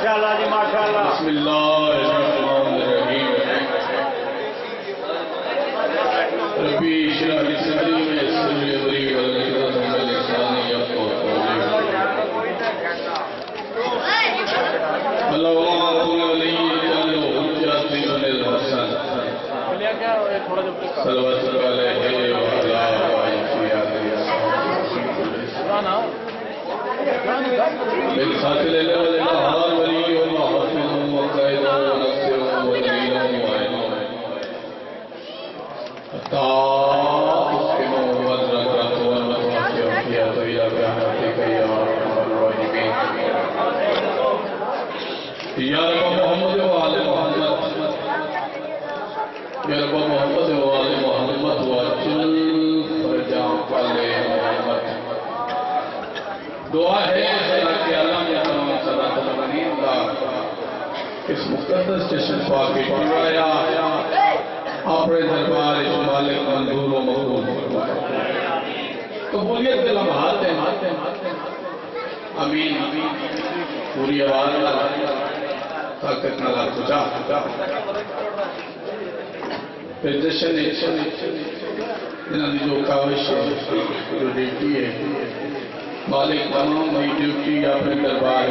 ماشاءاللہ جی ماشاءاللہ. بسم اللہ الرحمن الرحیم. ربی اشرح لی صدری ویسر لی امری واحلل عقدۃ من لسانی یفقهوا قولی. اللهم صل علی الحجۃ ابن الحسن صلوات علیہ وعلی آلہ بالخاتل النهار ولي وحافظ وقائد ونصر ودليل ومعين حتى اسكنوا وزرقات والمتوفي وفيها طويلة برحمتك يا ارحم الراحمين. یا رب محمد وآل محمد یا رب محمد وآل محمد واجل فرجا والے محمد. دعا ہے کہ اللہ میں تمام صلاة المنین کا اس مقدس جشن پاک کی پڑھایا اپنے دربار مالک منظور و مقبول قبولیت کے لمحات ہیں. امین پوری آواز طاقت نہ کچا پھر جشن جو کاوش جو ڈیوٹی ہے مالک تمام بھائی ڈیوٹی اپنے دربار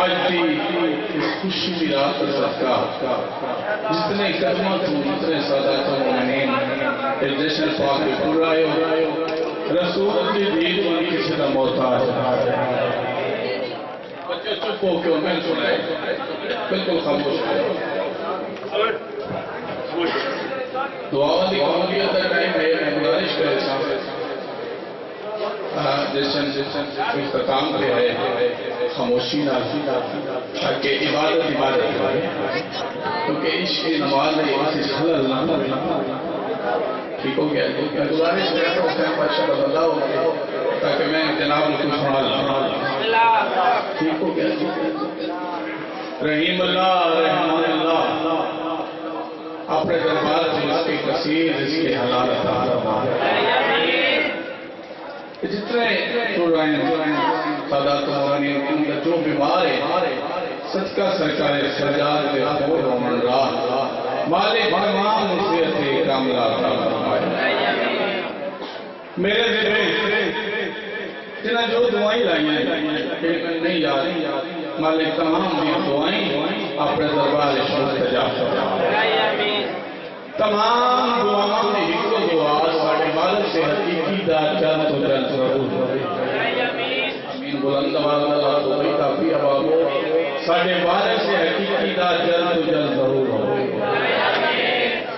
آج بھی اس خوشی کی رات کا صدقہ جتنے قدمت ہوں جتنے سادات مومنین اس جشن پاک کے پورائے رسول کی دید والی کسی کا محتاج. بچے چپ ہو کے میں سنائے بالکل خاموش ہے. دعا والی قبولیت ٹائم ہے. میں گزارش کرے جشن اختتام پہ ہے خاموشی نہ تاکہ عبادت کیونکہ عشق نماز ہے اسے خلل نہ ٹھیک ہو گیا. میں گزارش کرتا ہوں کہ بادشاہ بدلا ہو تاکہ میں جناب کو سنا لوں. ٹھیک ہو گیا. رحیم اللہ رحمان اللہ اپنے دربار سے اس کے کثیر اس کے حلال عطا فرما. جتنے سادات مومنین جو بیمار ہے صدقہ سرکار سجاد کے خور و منراہ مالک تمام نصیحت کاملہ عطا فرمائے. میرے دل جنہیں جو دعائیں لائیں نہیں یاد مالک تمام دعائیں اپنے دربار سے مستجاب فرمائے. تمام دعاؤں نے ایک دعا ساڑھے مالک سے حقیقی دار جان تو جان ضرور. امین بلند آواز اللہ تو بھئی کافی عوامو ساڑھے مالک سے حقیقی دار جان تو جان ضرور ہو.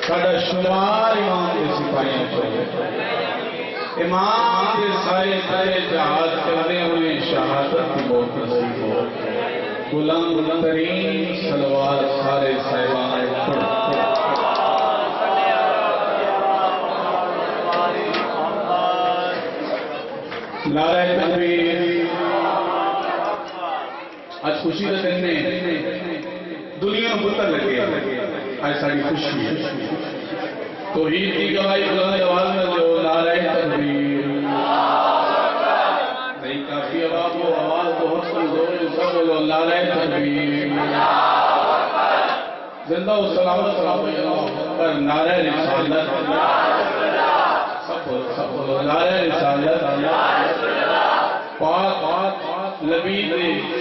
ساڑھا شمار امام کے سپاہیوں چاہیے. امام کے سارے سارے جہاد کرنے ہوئے شہادت کی موت نصیب ہو. بلند ترین صلوات سارے صاحبان پڑھ. نعرہ تکبیر. آج خوشی کا دن میں دنیا پتر لگے آج ساری خوشی ہے. توحید کی گواہی بلند آواز میں دو نعرہ تکبیر. نہیں کافی عوام کو آواز بہت کمزور ہے سب بولو نعرہ تکبیر. زندہ و سلامت پر نعرہ رسالت سب بولو نعرہ رسالت. پاک لبید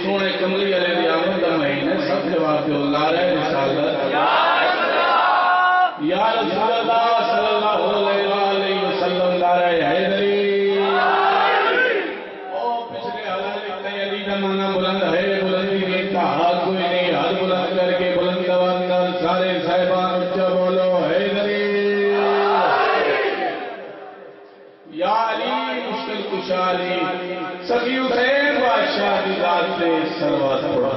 سونے کملی علیہ دی آمد دا مہینے سب جواب دیو نعرہ رسالت. یا رسول اللہ صلی اللہ علیہ وسلم نعرہ حیدری. او پچھلے حلال علی کا معنی بلند ہے. بلندی نہیں کا ہاتھ کوئی نہیں. ہاتھ بلند کر کے بلند آواز سارے صاحبان اچھا بولو حیدری. یا علی مشکل کشاری سخی حسین بادشاہ کی ذات سے سلوات پڑھا.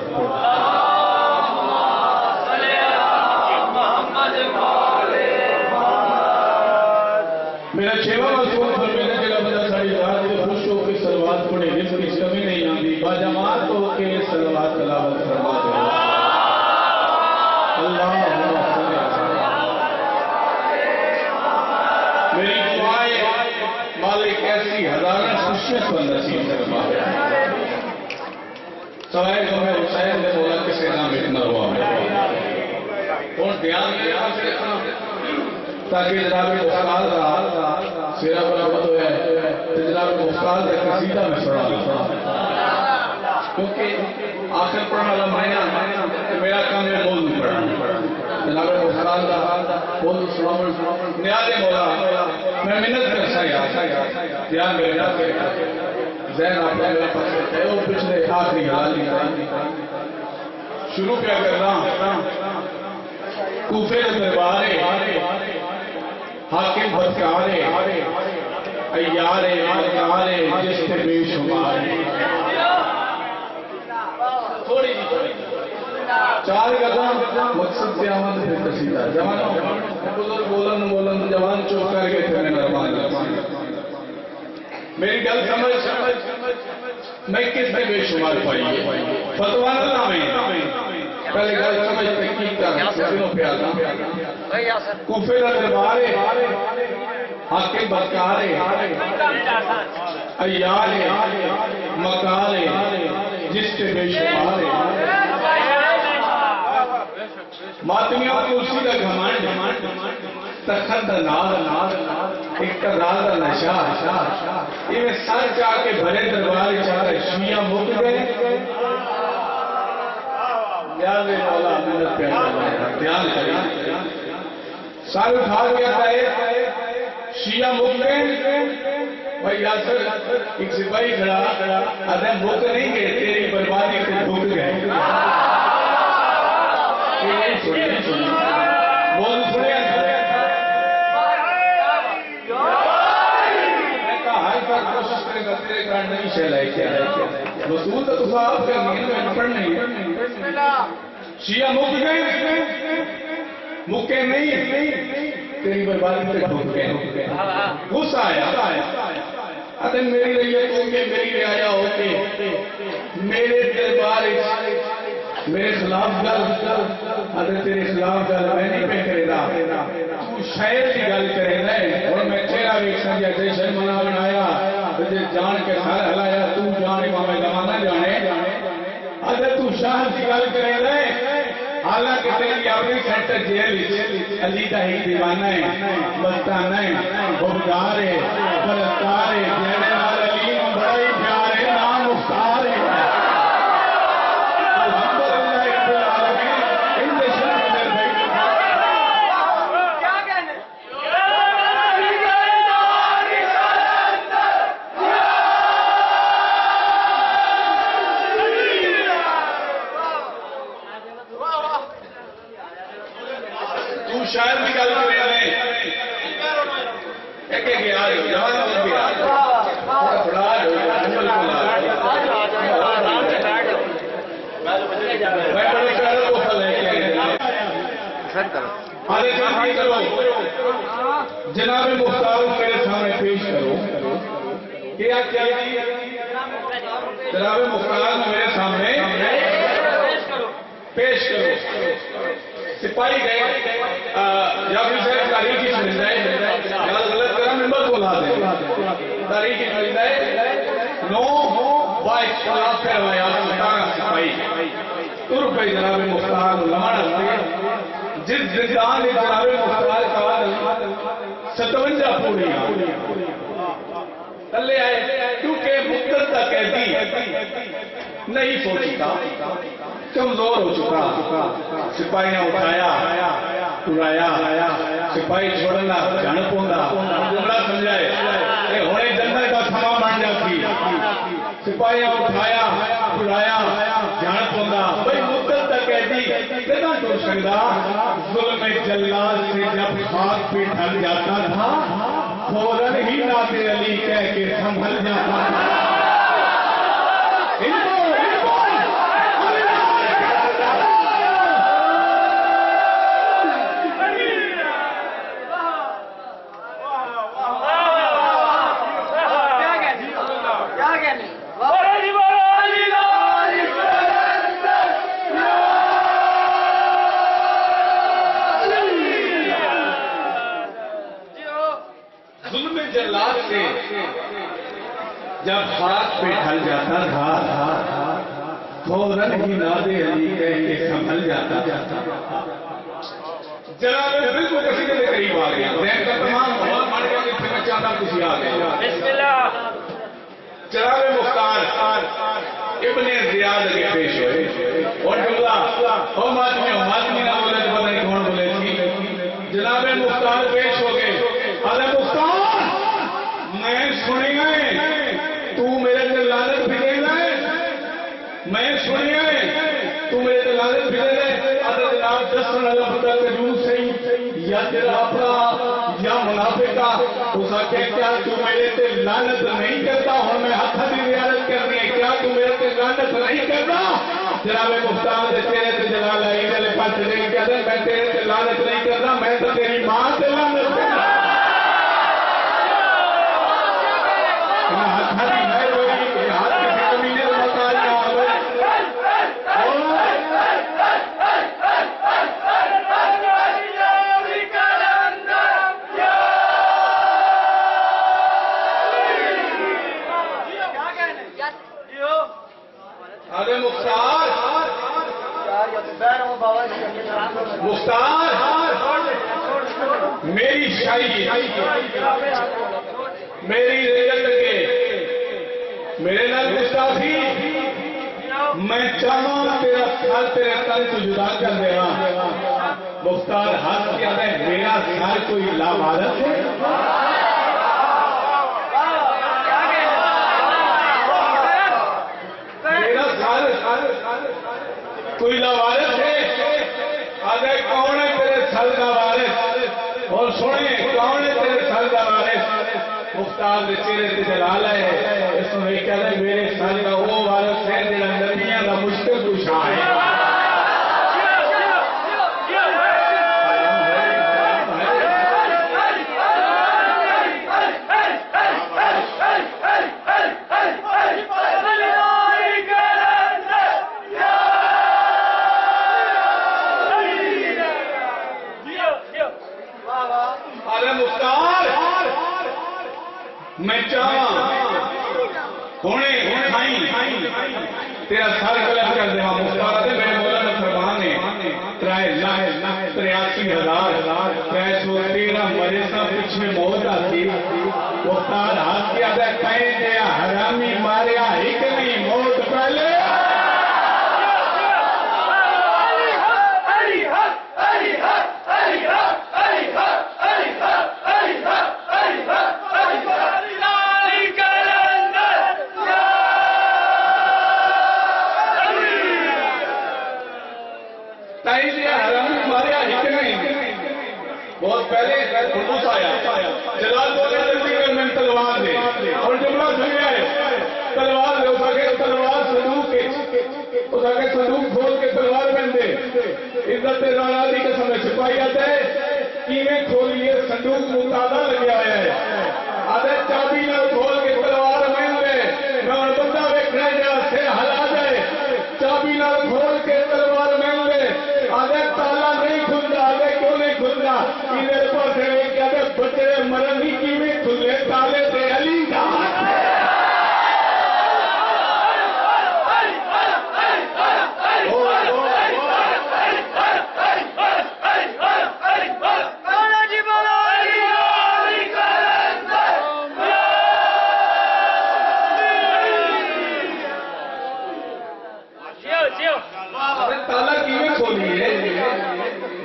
میرا چھیوہ مصور پر میرے جگہ بدا ساری ذات سے خوش ہو کے سلوات پڑھے. جس کی کمی نہیں آتی باجماعت ہو کے سلوات تلاوت فرما دے. اللہ میری دعائیں مالک ایسی ہزارہ خوشیت پر نصیب فرما. بیان تاکہ جناب مختار کا سیرہ برابر ہویا ہے جناب مختار کا قصیدہ میں سنا کیونکہ آخر پڑھنا لمحیاں میرا کام ہے موضوع پڑھنا جناب مختار کا موضوع سنا نیاز مولا میں منت کرسا یاد دھیان میرے نہ کرے ذہن آپ نے میرے پاس ہے وہ پچھلے آخری حالی شروع کیا کرنا کوفے دربارے حاکم بدکارے ایارے مکارے جس کے بے شمارے تھوڑی چار قدم مقصد سے آمد پھر قصیدہ جوانوں بزرگ بولن جوان چوک کر کے تھے میں نرمان میری گل سمجھ میں کس نے بے شمار پائی ہے فتوان اللہ میں پہلے گل سمجھ تحقیق کا سبینوں پہ آتا کوفے دربارے حاکم بدکارے ایارے مکارے جس کے بے شمارے ماتمیوں کرسی کا گھمانڈ تخت دا نار اقتدار دا نشا یہ میں سر چاہ کے بھرے دربار چاہ شیعہ مک گئے دھیان مولا محنت پیار دھیان کریں سال اٹھا گیا ہے شیعہ مک گئے بھائی یاسر ایک سپاہی کھڑا ادھے مک نہیں گئے تیری بربادی سے بھوک گئے بول سنے میں کہا ہر بار کوشش کرے گا تیرے کارڈ نہیں شہلائے کیا رسول تو صاحب کا مین میں پڑھ نہیں شیعہ مک گئے مکے نہیں تیری بربادی سے بھوک گئے غصہ آیا ادھے میری رعیت ہو کے میری رعایا ہو کے میرے دربار میرے خلاف گل ادھے تیرے خلاف گل میں نہیں پہ کرے دا تو شاعر کی گل کرے دا اور میں چہرہ ایک سنجا جیشن منا بنایا تجھے جان کے گھر ہلایا تو جان امام زمانہ جانے ادھے تو شاہ کی گل کرے دا حالانکہ تیری اپنی سینٹر جیل علی کا ہی دیوانہ ہے مستانہ ہے بھگدار ہے بلکار ہے جیڑے نال علی بڑا ہی پیار ہے نام مختار ہے شاید بھی گل کرے ہیں ایک ایک آ رہے ہو جوان ہو بھی آ رہے ہو بڑا آ رہے ہو جمل کو لا رہے میں بڑے شہر کو حل ہے آدھے جنابی کرو جناب مختار میرے سامنے پیش کرو کیا جناب مختار میرے سامنے پیش کرو سپاہی گئے یا پھر شاید تاریخی سمجھ جائے یا غلط کرا ممبر کو لا دیں تاریخی سمجھ جائے نو بائی خلاف پہ روایات مطاقہ سپاہی تر پہ جناب مختار لمانا جس زندان نے جناب مختار کا 57 پوری تلے آئے کیونکہ مقتل کا قیدی نہیں سو چکا کمزور ہو چکا سپاہیاں اٹھایا اڑایا سپاہی چھوڑنا جان پوندا جملہ سمجھائے کہ ہونے جنگل کا سما بن جاتی سپاہیاں اٹھایا اڑایا جان پوندا بھئی مدت تک قیدی کتنا ٹوٹ سکتا ظلم جلال سے جب خاک پہ ڈھل جاتا تھا فوراً ہی ناصر علی کہہ کے سنبھل جاتا تھا جب خاک پہ ڈھل جاتا تھا فوراً ہی ناصر علی کہہ کے سنبھل جاتا تھا جناب بالکل قصیدے کے قریب آ گیا ذہن کا تمام ماحول بن گیا کہ میں چاہتا کسی آ گیا بسم اللہ جناب مختار ابن زیاد کے پیش ہوئے اور جملہ ہم آدمی نہ بولے تو پتہ نہیں کون بولے تھی جناب مختار پیش ہو گئے ارے مختار میں سنی گئے تو میرے دل لعنت بھیجے گئے میں سنی گئے تو میرے دل لعنت بھیجے گئے ارے جناب دسن اللہ خدا کے جون سے یا تیرا اپنا یا منافقہ اس آکے کیا تو میرے تے لعنت نہیں کرتا ہوں میں ہاتھ دی زیارت کرنی ہے کیا تو میرے تے لعنت نہیں کرتا جناب مختار دے تیرے تے جلال آئی دلے پاس لے کے دے میں تیرے تے لعنت نہیں کرتا میں تو تیری ماں تے لعنت کرتا ہاتھ دی میں ہوئی ہاتھ کسی کمینے سے بتا رہا مختار میری شاعری میری رجت کے میرے نال گستاخی میں چاہوں تیرا سر تیرے تن سے جدا کر دے رہا مختار ہاتھ کیا ہے میرا سر کوئی لاوارث ہے میرا سر کوئی لاوارث ہے آگے کون ہے تیرے سر کا وارث اور سنیں کون ہے تیرے سر کا وارث مختار دے چہرے تے جلال ہے اس میں کہہ رہے میرے سر کا وہ وارث ہے جڑا نبیاں دا مشکل کشا ہے میں چاہاں ہونے تیرا سر غلط کر دے مختار دے میرے مولانا فرمان نے 3,83,313 مریضاں پیچھے موت آتی مختار ہاتھ کیا دے کہیں دیا حرامی ماریا ایک نہیں موت پہلے بہت پہلے خلوص آیا جلال بولے جلدی کر میں تلوار دے اور جملہ سنیا ہے تلوار دے اس آگے تلوار صندوق کے اس آگے صندوق کھول کے تلوار بن دے عزت رانا دی قسم میں چھپائی آتا ہے کیویں کھولیے صندوق متعدہ لگیا ہوا ہے آدھے چابی نہ کھول کے تلوار بن دے میں اور بندہ ویکھنا جا سے ہلا جائے چابی نہ کھول کے تلوار بن دے آدھے تالا نہیں کھلتا آدھے کیوں نہیں کھلتا میرے پاس ایک کہتے بچے مرن ہی کی میں کھلے تالے دے علی گھاٹ تالا کی میں کھولی ہے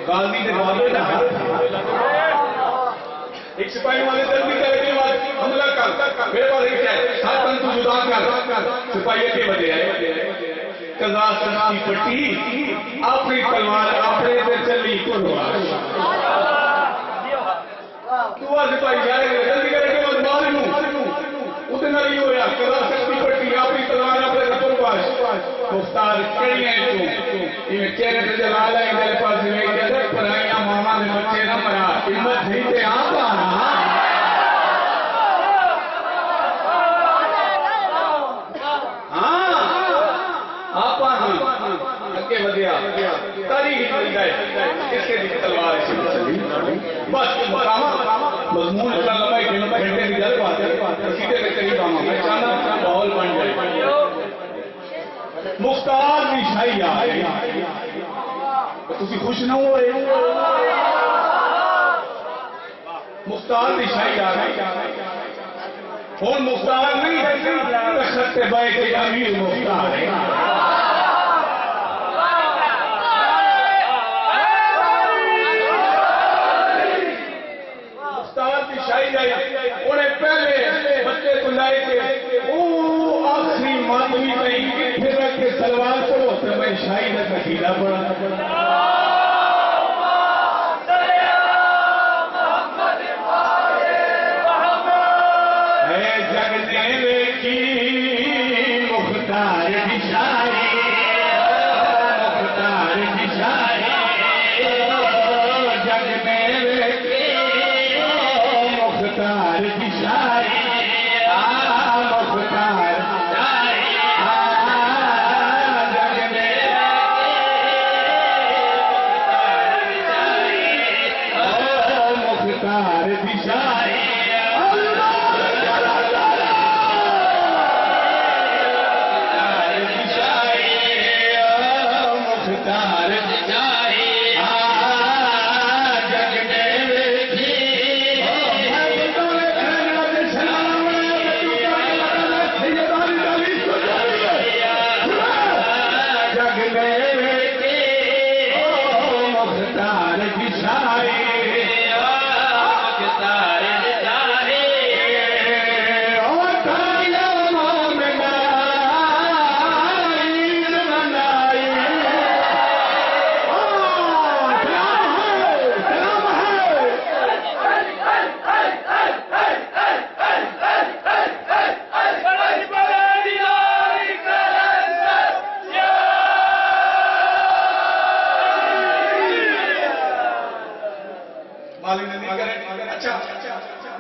غازی کے بابے نہ ایک سپاہی والے جلدی کر کے بعد حملہ کر میرے پاس ایک ہے ساتھ تن تو جدا کر سپاہی کے بجے آئے قضا سنتی پٹی اپنی تلوار اپنے سے چلی قربان تو آج سپاہی جائے جلدی کر کے بعد معلوم اتنا ہی ہویا قضا سنتی پٹی اپنی تلوار اپنے سے قربان مختار کڑی ہیں تو یہ چہرے سے جلال ہے میرے پاس میں کہتے پرائیاں ماما نے بچے نہ مرا ہمت نہیں تے آپ آنا آپ آنا اگے بدیا تاریخ بن گئے اس کے بھی تلوار بس مضمون اتنا لمبا ایک گھنٹے کی جلد بات ہے سیدھے کے قریب آنا میں چاہنا ماحول بن جائے مختار بھی شاہی آئے تسی خوش نہ ہو رہے مختار دی شاہی آ گئی ہوں مختار نہیں تخت بے کے امیر مختار ہے مختار دی شاہی آئی انہیں پہلے بچے کو لائے کے آخری مانوی نہیں پھر رکھ کے سلوار پڑھو تو میں شاہی نے تکیلہ پڑھا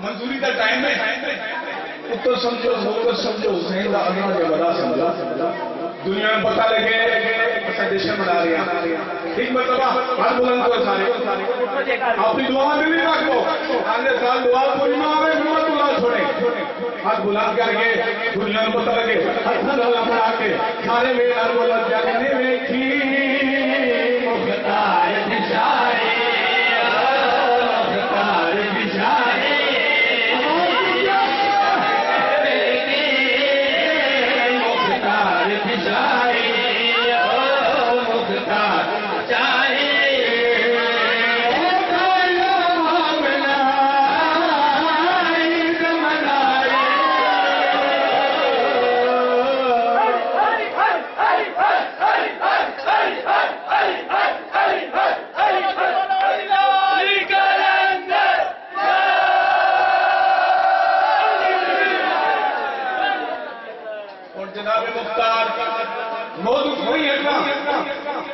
منظوری کا ٹائم ہے اتر سمجھو موقع سمجھو حسین کا اگنا کے بڑا سمجھا دنیا میں پتہ لگے سیشن بنا رہی ہیں ایک مرتبہ ہاتھ بلند کو سارے اپنی دعا میں نہیں رکھو آنے سال دعا پوری نہ آئے ہمت اللہ چھوڑے ہاتھ بلند کر کے دنیا میں پتہ لگے ہاتھ اللہ پڑھا کے سارے میرے ہاتھ بلند جانے میں کی مختار دشائے مختار دشائے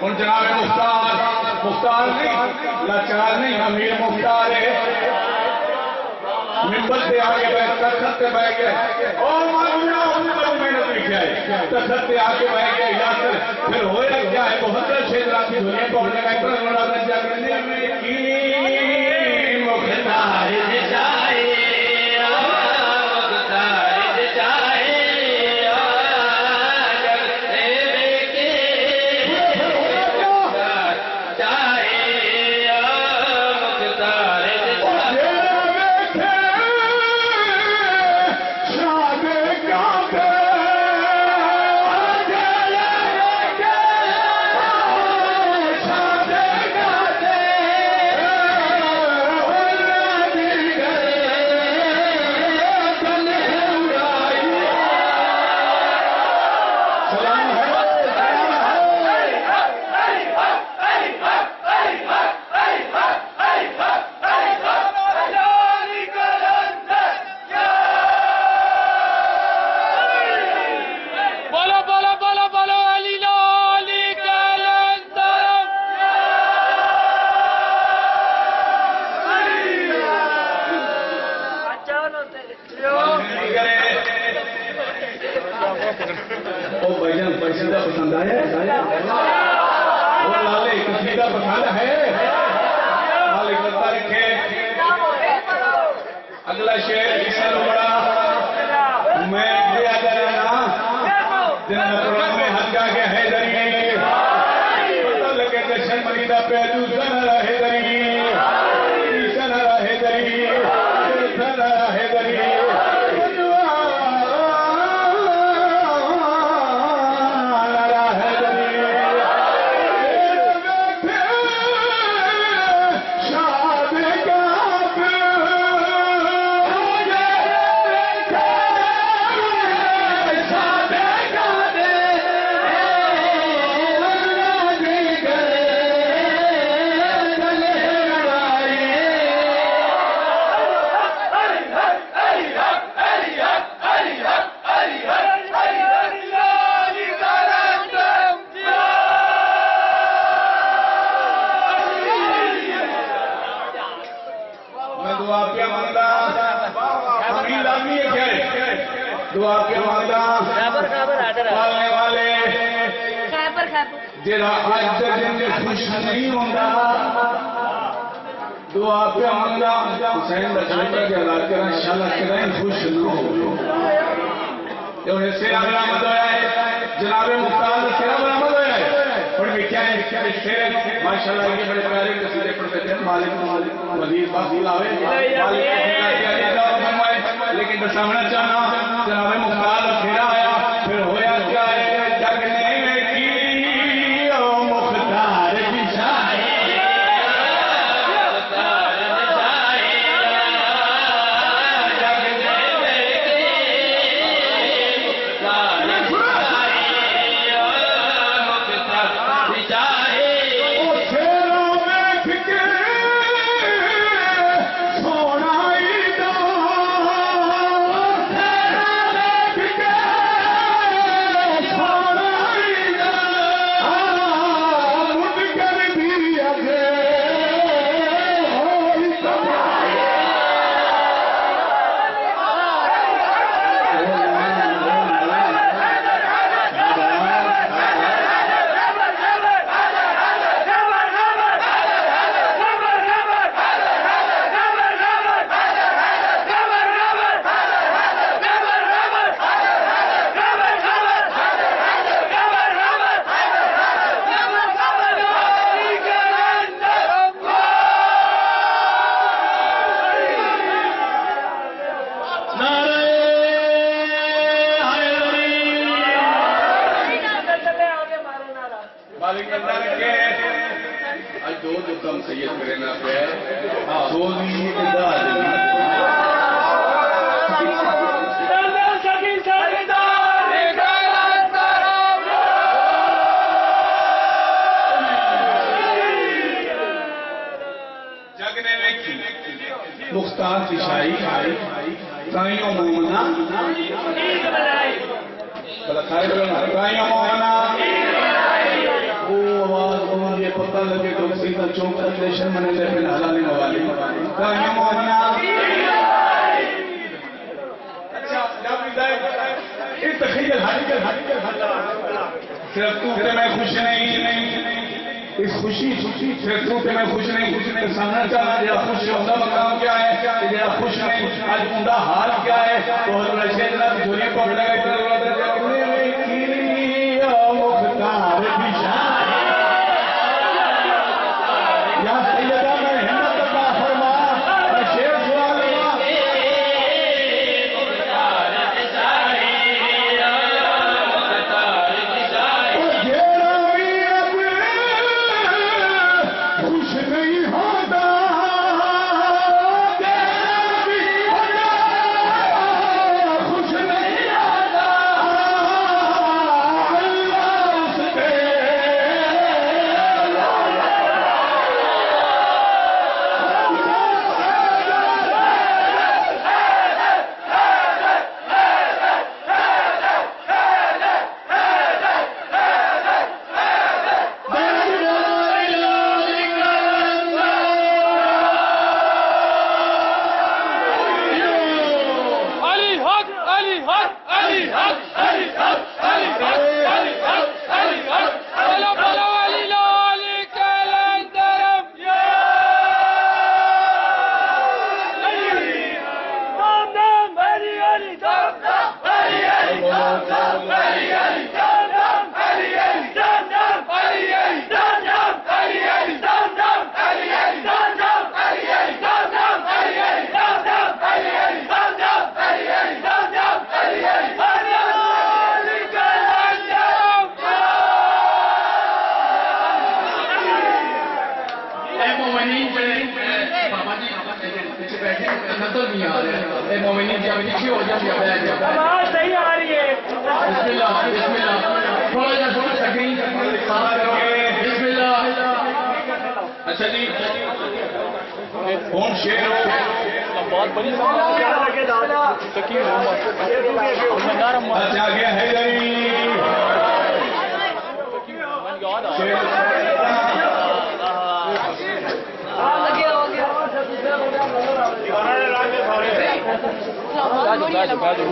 اور جناب مختار نہیں لاچار نہیں امیر مختار ہے ممبر سے آگے بیٹھ تخت پہ بیٹھ گئے اور معلومہ محنت لکھا ہے تخت پہ آگے بیٹھ گئے یاسر پھر ہوئے کیا ہے محمد شہید راتی دنیا پڑھنے کا اتنا بڑا درجہ کرنے میں کی مختار دشائے قصیدہ پسند آیا وہ لالے قصیدہ پسند ہے لالے کرتا لکھے اگلا شعر کسے لو بڑا میں دیا جانا جن قرآن میں حقا کے حیدری پتہ لگے جشن مریدہ پہلو سن رہے دری دعا کے مانگا پالنے والے جیڑا آج دن خوش نہیں ہوندہ دعا پہ مانگا حسین دا چھوٹا کے اللہ کرنا انشاءاللہ کریں خوش نہ ہو انہیں سیرہ برامد ہویا ہے جناب مختار سیرہ برامد ہویا ہے اور یہ کیا ہے شیر ماشاءاللہ یہ بڑے پیارے قصیدے پڑھتے تھے مالک مزید باقی لاوے لیکن بسامنا چاہنا جناب مختار سیرہ آیا پھر ہویا کیا ہے جگنے کی او مختار بشائے سید کرنا پہ سوزی ادار جگنے مختار فشائی تائیوں مومنہ تائیوں مومنہ وہ آواز یہ پتہ لگے تو سیدھا چوک اکلیشن منے لے پھر حلالی موالی تائیوں مومنہ اچھا جب ادھائے اس تخیل صرف تو کہ میں خوش نہیں اس خوشی صرف تو کہ میں خوش نہیں سامنا چاہنا جہاں خوش ہوندہ مقام کیا ہے جہاں خوش نہیں آج ہوندہ حال کیا ہے تو حضور شیدنا جھولی پکڑا ہے ضرورت ہے جاکنے میں کی مختار بشائے یا سیدہ میں ہمت عطا فرما میں شیر سوال ہوا مختار بشائے مختار بشائے اور جیرا خوش نہیں ہوتا خوش نہیں ہوتا مومنین جب نیچے ہو جب بیٹھ جاتا ہے آواز صحیح آ رہی ہے بسم اللہ تھوڑا جا تھوڑا سکیں بسم اللہ اچھا جی کون شیر ہو بہت بڑی اچھا گیا ہے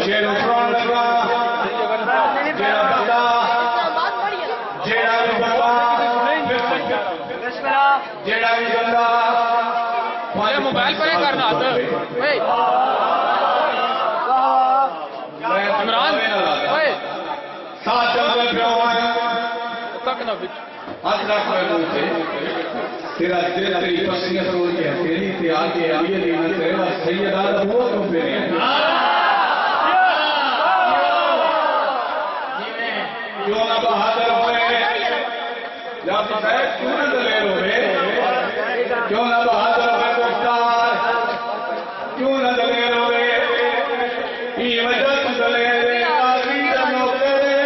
شیر فران لگا جیڑا بندہ جیڑا بھی بندہ جیڑا بھی بندہ موبائل پر ہی کرنا عمران ساتھ چلتے پیو ادرک میں منہ سے تیرا دل تیری پسینے سرور کی ہے تیری تے آگے علی دینا تیرا سیدہ وہ تو پھر کیوں نہ بہادر ہوئے یا تو صاحب کیوں نہ دلیر ہوئے کیوں نہ بہادر ہوئے مختار کیوں نہ دلیر ہوئے یہ وجہ تو دلیر آگی جنو کرے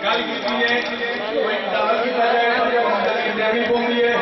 گالی کی ہے کوئی دعوی کی طرح دیوی بوندی ہے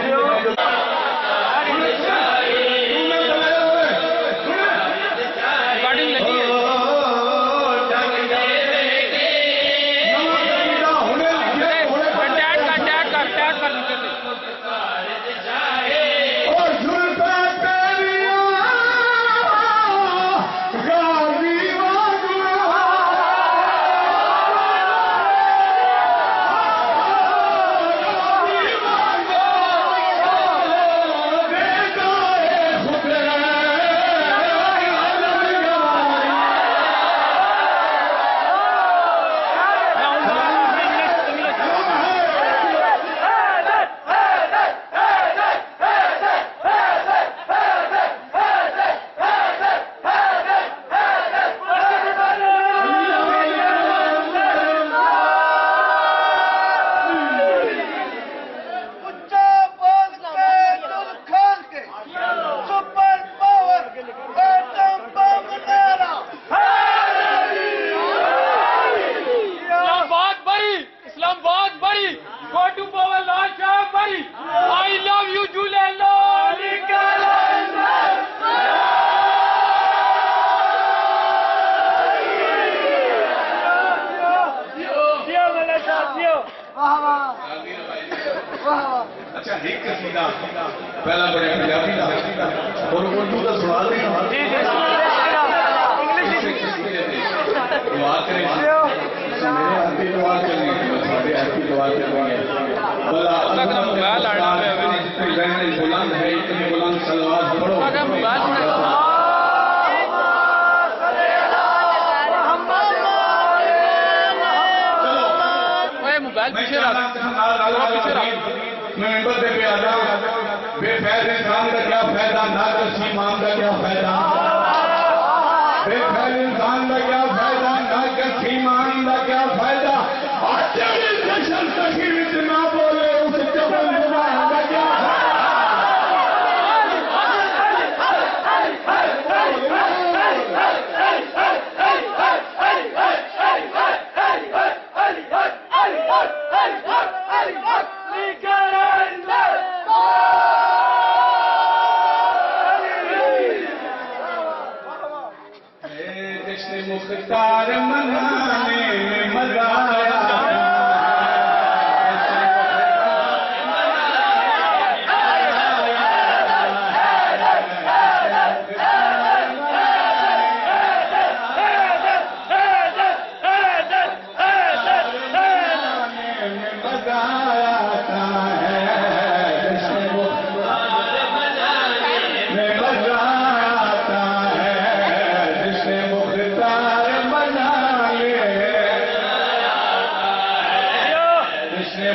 اچھا ایک قصیدہ پہلا بڑے پنجابی دا اور اردو دا سنا دیں دعا کریں میرے ہاتھی دعا کریں سارے ہاتھی دعا کریں بلا بلند ہے اتنے بلند سلوات پڑھو میں ممبر دے پہ آجا بے فیض انسان کا کیا فائدہ ناقص امام کا کیا فائدہ بے فیض انسان کا کیا فائدہ ناقص امام کا کیا فائدہ اور جب جشن تشیر اتنا بولے اس جبل زبان کا کیا مختار منانے میں مزہ آیا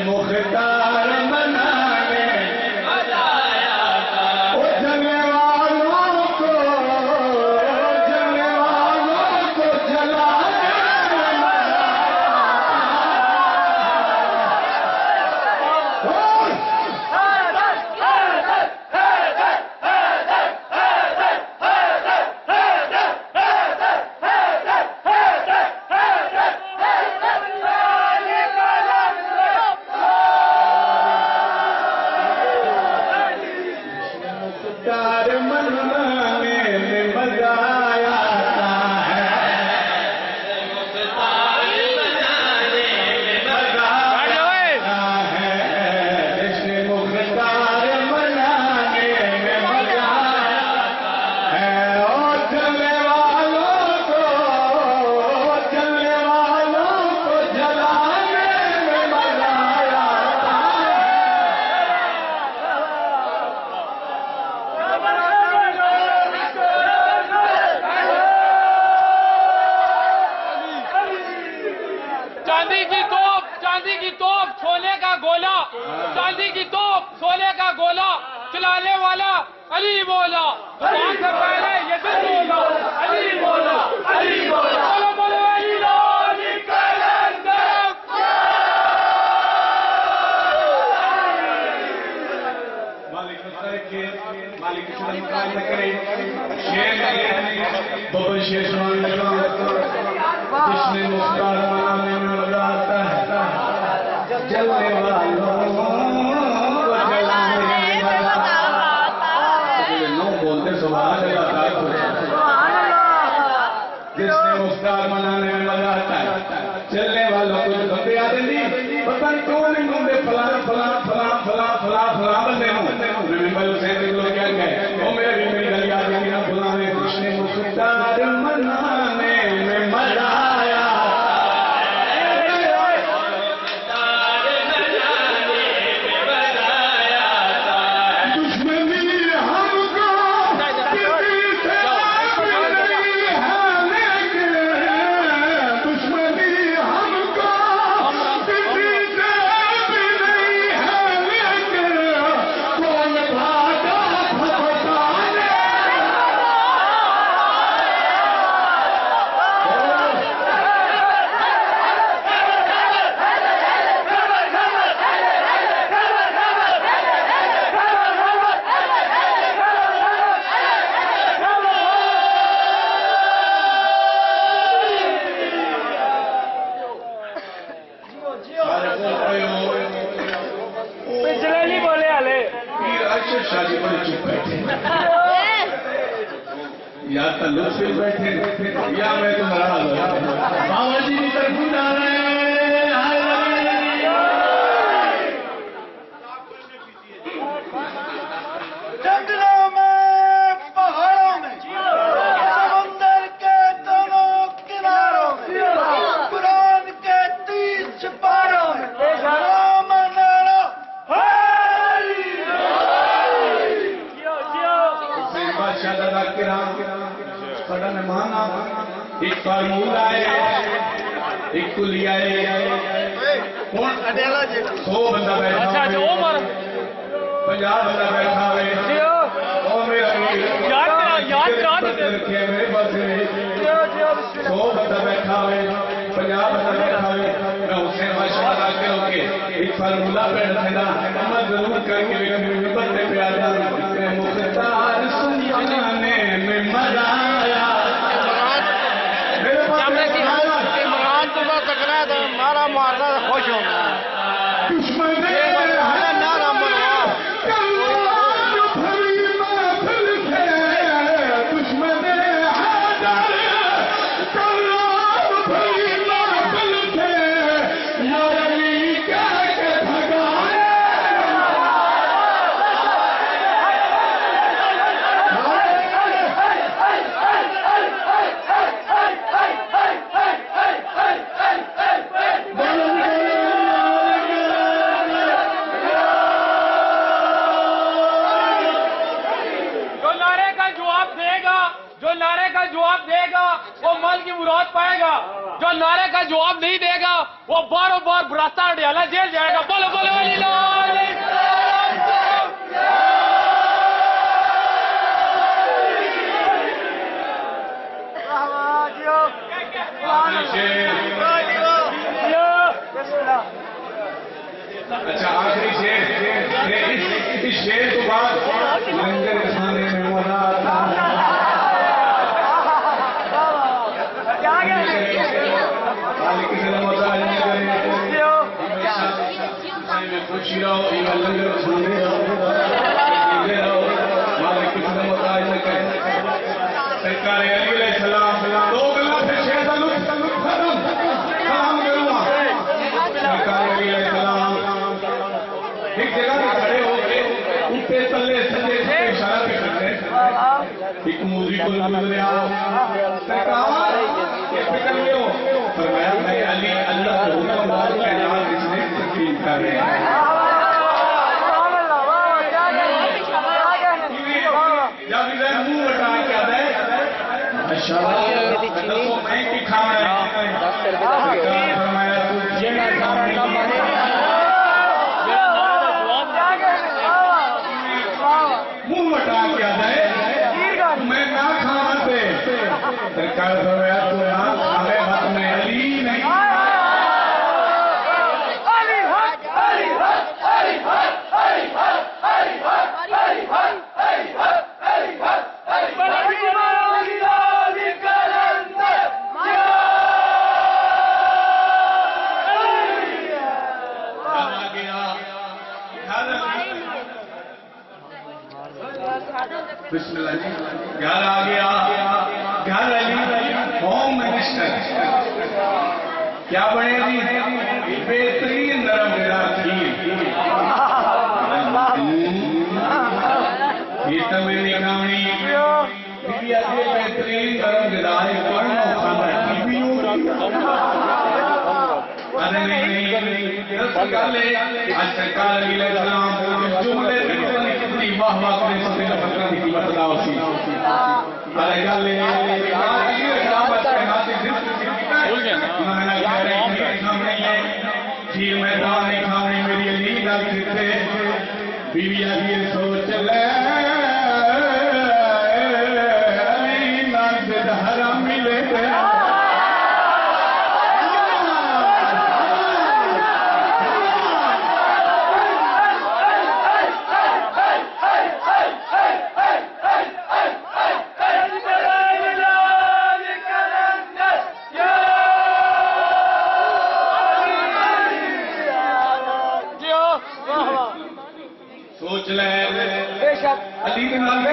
مختار منانے جلنے والوں کو جلانے چاندی کی توپ سونے کا گولا چلانے والا علی مولا زبان سے پہلے یہ دل بولا علی مولا علی مولا بولو بولو علی علی کلندر مالک اسلام مقام نہ کرے شیر بابا شیر سنان لگا جس نے مختار منانے میں مزہ آتا ہے جلنے والوں کو جلانے میں مزہ آتا ہے نو بولتے سبحان اللہ جس نے مختار منانے میں مزہ آتا ہے چلنے والوں کو بندے آتے نہیں پتہ نہیں کون نہیں بندے فلاں فلاں فلاں فلاں فلاں فلاں بندے ہوں میں حسین کے لوگ کیا کہے وہ میری گلی آ جائے نا بلانے جس نے مختار منانے میں مزہ آیا یا تلف سے بیٹھے یا میں تمہارا بابا جی کی طرف جا رہے ہیں جنگلوں میں پہاڑوں میں سمندر کے دونوں کناروں میں قرآن کے 30 سپاروں میں نام نارا بادشاہ دادا کرام بڑا مہمان ایک فارمولہ ہے ایک کلیہ ہے 100 بندہ بیٹھا ہوئے 50 بندہ بیٹھا ہوئے اور میرا رکھے میرے پاس 100 بندہ بیٹھا ہوئے 50 بندہ بیٹھا ہوئے میں حسین بادشاہ دادا کے ہوگے ایک فارمولہ بیٹھا تھا میں ضرور کر کے بندے پہ آ جاؤں میں مختار سنانے میں مزہ آیا عمران کو میں تکرا تھا مارا مارنا خوش ہوں دشمن نارا مروا دشمن مراد پائے گا جو نعرے کا جواب نہیں دے گا وہ باروں بار براستہ ڈیالہ جیل جائے گا بولو بولو علی اچھا آخری شیر اس شیر کو بعد لنگر کھانے میں مزہ آتا کسی نے مزہ نہیں کرے میں خوشی رہو یا لنگر کھانے رہو مالک کسی نے مزہ نہیں کرے سرکار علی علیہ السلام 2 گلا سے شیر کا لطف ختم سلام کروں گا سرکار علی علیہ السلام ایک جگہ پہ کھڑے ہو کے ان پہ تلے سجے سے اشارہ پہ کرتے ایک موزی کو گزریا سرکار یہ فکر میں ہو فرمایا میں علی اللہ کو حکم بار کے نام اس نے تسلیم کر رہے ہیں جب ادھر منہ بٹا کے آتا ہے ماشاءاللہ میں کی کھا رہا ہے فرمایا تو جینا کھا رہا ہے سرکار فرمایا تو نام کھانے وقت میں علی نہیں بسم اللہ جی گھر آ گیا گھر علی ہوم منسٹر کیا بنے جی بہترین نرم غذا کھیر تو میں نے کھانی بی آجی بہترین نرم غذا ہے کون کھانا بی نہیں سرکار لے آج سرکار علیہ السلام جملے کتنی واہ واہ کرے سبھی کا فکرہ کی بتلا ہوتی ارے گالے علیہ السلام کے ناتے انہوں نے کہا رہی سامنے ہے کھیر میدان نہیں کھانے میری علی گل کتے بیوی آگے سوچ لے علی نام سے دہرہ ملے سوچ لے علی کے نام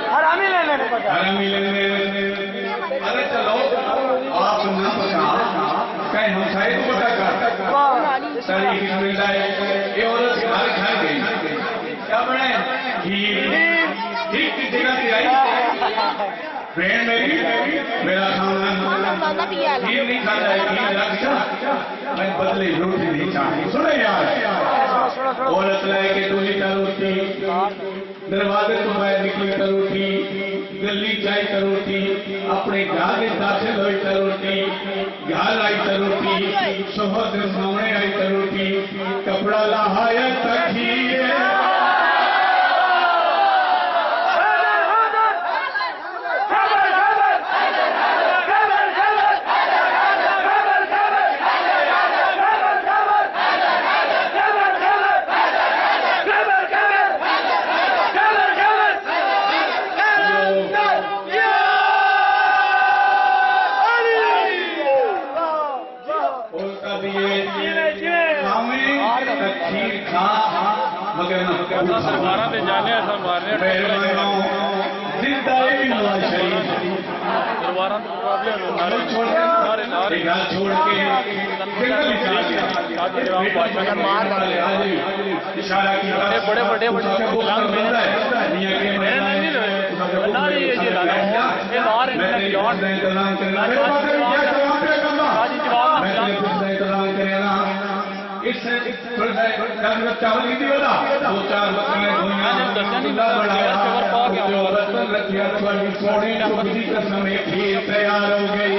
حرامی لینے کو پتا حرامی لینے ارے چلو آپ نہ پتا کہیں ہم شاید کو پتا کرتا ساری بسم اللہ یہ عورت ہمارے گھر گئی کیا بڑھے کھیر ٹھیک کی جگہ سے آئی بہن میری میرا کھانا کھیر نہیں کھا جائے کھیر رکھا میں بدلے روٹی نہیں چاہتی سنے یار عورت لائے کہ دولی کا روٹی دروازے تو باہر نکلی کا روٹی گلی چائے کا روٹی اپنے گھر کے داخل ہوئی کا روٹی گھر آئی کا روٹی شوہر کے سامنے آئی کا روٹی کپڑا لہایا تکھیے سربارہ دے جانے ہیں سربارہ بڑے بڑے اس چاول کی دیولا دو چار بکرے دنیا بڑھایا جو رسل رکھیا تھوڑی سوڑی چوڑی قسم ایک کھیر تیار ہو گئی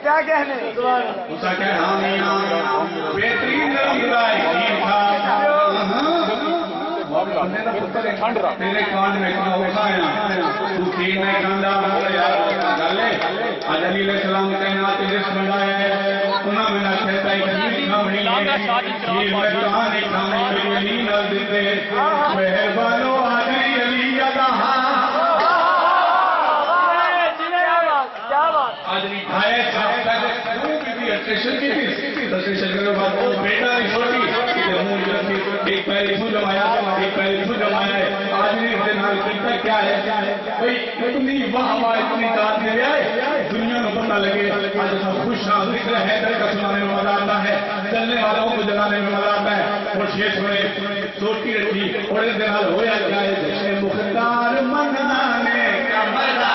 کیا کہنے اسا کہ حامیاں بہترین نرم غذائے کھیر کھا تیرے کان میں کھاؤ کھایا تو کھیر میں کھاندا گلے آج علی علیہ السلام کائنات رزق بنایا ہے انہاں میں نہ کہتا ہے کھیر کھاونی ہے کھیر میں کہاں نہیں کھانے میری علی نہ دیتے مہربانو آجری علی ادا آجری کھائے چاہتا ہے اسٹیشن کی تھی اسٹیشن کے بعد وہ بیٹا نہیں چھوڑی ایک پہلے اسو جمایا ایک پہلے اسو جمایا ہے آجری اتنال کیتا کیا ہے بھئی اتنی واہ واہ اتنی داد میں آئے دنیا میں پتہ لگے آج سب خوش ہیں ذکر ہے در کا سنانے میں مزہ آتا ہے چلنے والوں کو جلانے میں مزہ آتا ہے اور شیش ہوئے سوٹی رکھی اور اس دن حال ہویا جائے جشن مختار منانے کا مزہ